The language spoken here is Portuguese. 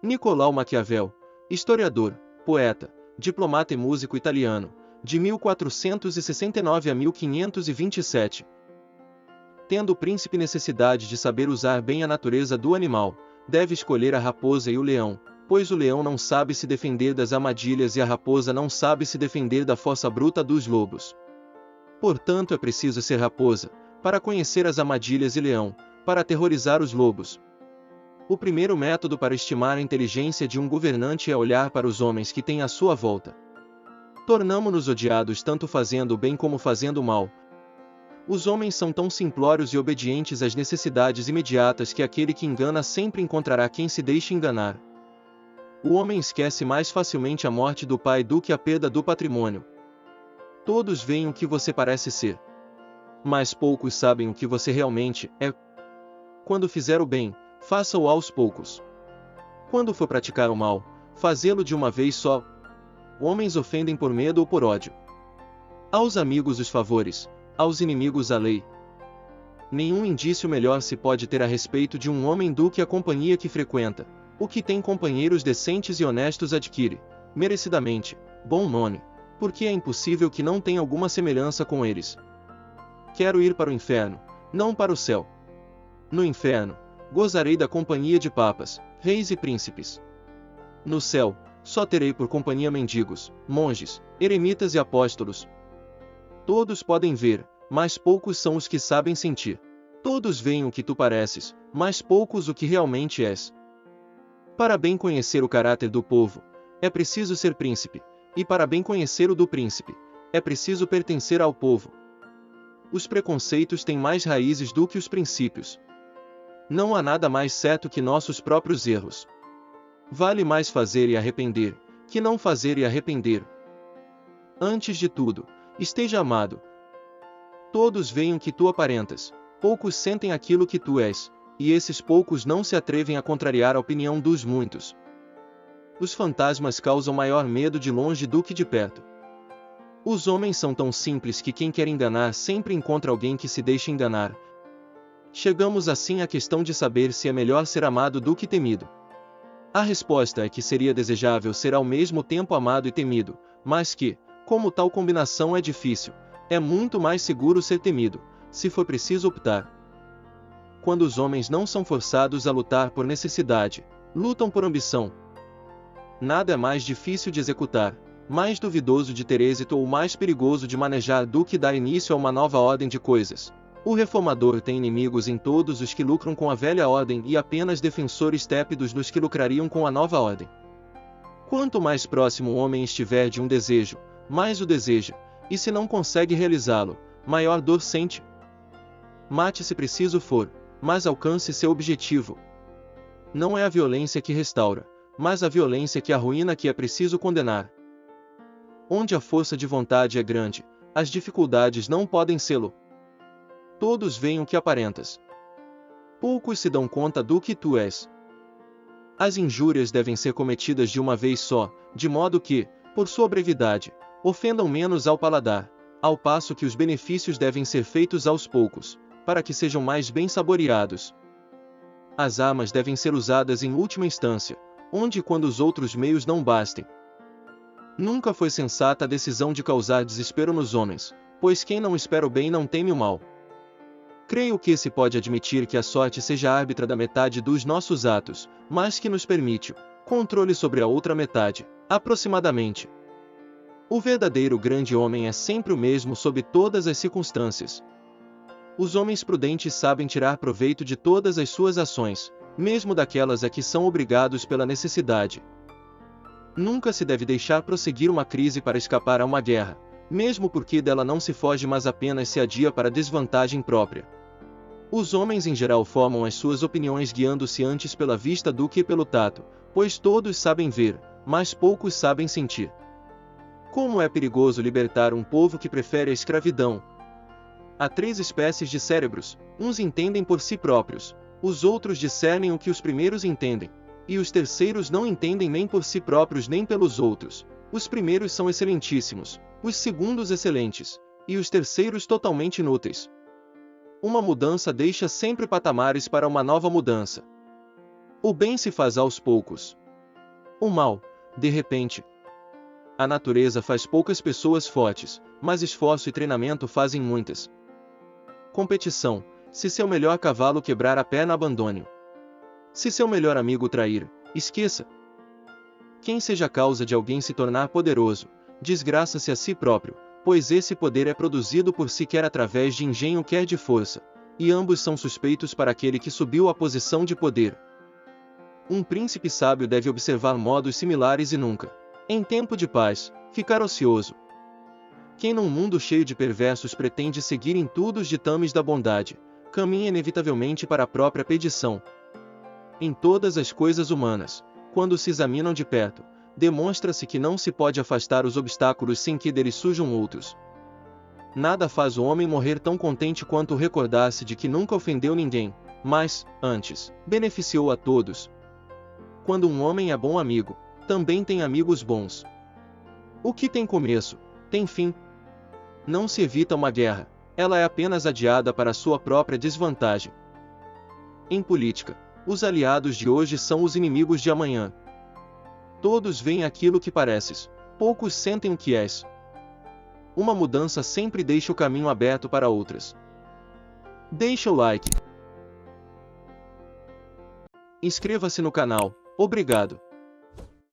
Nicolau Maquiavel, historiador, poeta, diplomata e músico italiano, de 1469 a 1527. Tendo o príncipe necessidade de saber usar bem a natureza do animal, deve escolher a raposa e o leão, pois o leão não sabe se defender das armadilhas e a raposa não sabe se defender da força bruta dos lobos. Portanto, é preciso ser raposa, para conhecer as armadilhas, e leão, para aterrorizar os lobos. O primeiro método para estimar a inteligência de um governante é olhar para os homens que têm à sua volta. Tornamo-nos odiados tanto fazendo o bem como fazendo o mal. Os homens são tão simplórios e obedientes às necessidades imediatas que aquele que engana sempre encontrará quem se deixe enganar. O homem esquece mais facilmente a morte do pai do que a perda do patrimônio. Todos veem o que você parece ser, mas poucos sabem o que você realmente é. Quando fizer o bem, faça-o aos poucos. Quando for praticar o mal, fazê-lo de uma vez só. Homens ofendem por medo ou por ódio. Aos amigos os favores, aos inimigos a lei. Nenhum indício melhor se pode ter a respeito de um homem do que a companhia que frequenta. O que tem companheiros decentes e honestos adquire, merecidamente, bom nome, porque é impossível que não tenha alguma semelhança com eles. Quero ir para o inferno, não para o céu. No inferno, gozarei da companhia de papas, reis e príncipes. No céu, só terei por companhia mendigos, monges, eremitas e apóstolos. Todos podem ver, mas poucos são os que sabem sentir. Todos veem o que tu pareces, mas poucos o que realmente és. Para bem conhecer o caráter do povo, é preciso ser príncipe, e para bem conhecer o do príncipe, é preciso pertencer ao povo. Os preconceitos têm mais raízes do que os princípios. Não há nada mais certo que nossos próprios erros. Vale mais fazer e arrepender, que não fazer e arrepender. Antes de tudo, esteja amado. Todos veem o que tu aparentas, poucos sentem aquilo que tu és, e esses poucos não se atrevem a contrariar a opinião dos muitos. Os fantasmas causam maior medo de longe do que de perto. Os homens são tão simples que quem quer enganar sempre encontra alguém que se deixa enganar. Chegamos assim à questão de saber se é melhor ser amado do que temido. A resposta é que seria desejável ser ao mesmo tempo amado e temido, mas que, como tal combinação é difícil, é muito mais seguro ser temido, se for preciso optar. Quando os homens não são forçados a lutar por necessidade, lutam por ambição. Nada é mais difícil de executar, mais duvidoso de ter êxito ou mais perigoso de manejar do que dar início a uma nova ordem de coisas. O reformador tem inimigos em todos os que lucram com a velha ordem e apenas defensores tépidos nos que lucrariam com a nova ordem. Quanto mais próximo o homem estiver de um desejo, mais o deseja, e se não consegue realizá-lo, maior dor sente. Mate se preciso for, mas alcance seu objetivo. Não é a violência que restaura, mas a violência que arruína que é preciso condenar. Onde a força de vontade é grande, as dificuldades não podem sê-lo. Todos veem o que aparentas. Poucos se dão conta do que tu és. As injúrias devem ser cometidas de uma vez só, de modo que, por sua brevidade, ofendam menos ao paladar, ao passo que os benefícios devem ser feitos aos poucos, para que sejam mais bem saboreados. As armas devem ser usadas em última instância, onde e quando os outros meios não bastem. Nunca foi sensata a decisão de causar desespero nos homens, pois quem não espera o bem não teme o mal. Creio que se pode admitir que a sorte seja árbitra da metade dos nossos atos, mas que nos permite o controle sobre a outra metade, aproximadamente. O verdadeiro grande homem é sempre o mesmo sob todas as circunstâncias. Os homens prudentes sabem tirar proveito de todas as suas ações, mesmo daquelas a que são obrigados pela necessidade. Nunca se deve deixar prosseguir uma crise para escapar a uma guerra, mesmo porque dela não se foge mas apenas se adia para desvantagem própria. Os homens em geral formam as suas opiniões guiando-se antes pela vista do que pelo tato, pois todos sabem ver, mas poucos sabem sentir. Como é perigoso libertar um povo que prefere a escravidão. Há 3 espécies de cérebros, uns entendem por si próprios, os outros discernem o que os primeiros entendem, e os terceiros não entendem nem por si próprios nem pelos outros. Os primeiros são excelentíssimos, os segundos excelentes, e os terceiros totalmente inúteis. Uma mudança deixa sempre patamares para uma nova mudança. O bem se faz aos poucos. O mal, de repente. A natureza faz poucas pessoas fortes, mas esforço e treinamento fazem muitas. Competição. Se seu melhor cavalo quebrar a perna, abandone-o. Se seu melhor amigo trair, esqueça. Quem seja a causa de alguém se tornar poderoso, desgraça-se a si próprio, pois esse poder é produzido por si quer através de engenho quer de força, e ambos são suspeitos para aquele que subiu à posição de poder. Um príncipe sábio deve observar modos similares e nunca, em tempo de paz, ficar ocioso. Quem num mundo cheio de perversos pretende seguir em tudo os ditames da bondade, caminha inevitavelmente para a própria perdição. Em todas as coisas humanas, quando se examinam de perto, demonstra-se que não se pode afastar os obstáculos sem que deles surjam outros. Nada faz o homem morrer tão contente quanto recordar-se de que nunca ofendeu ninguém, mas, antes, beneficiou a todos. Quando um homem é bom amigo, também tem amigos bons. O que tem começo, tem fim. Não se evita uma guerra, ela é apenas adiada para sua própria desvantagem. Em política, os aliados de hoje são os inimigos de amanhã. Todos veem aquilo que pareces, poucos sentem o que és. Uma mudança sempre deixa o caminho aberto para outras. Deixa o like. Inscreva-se no canal. Obrigado.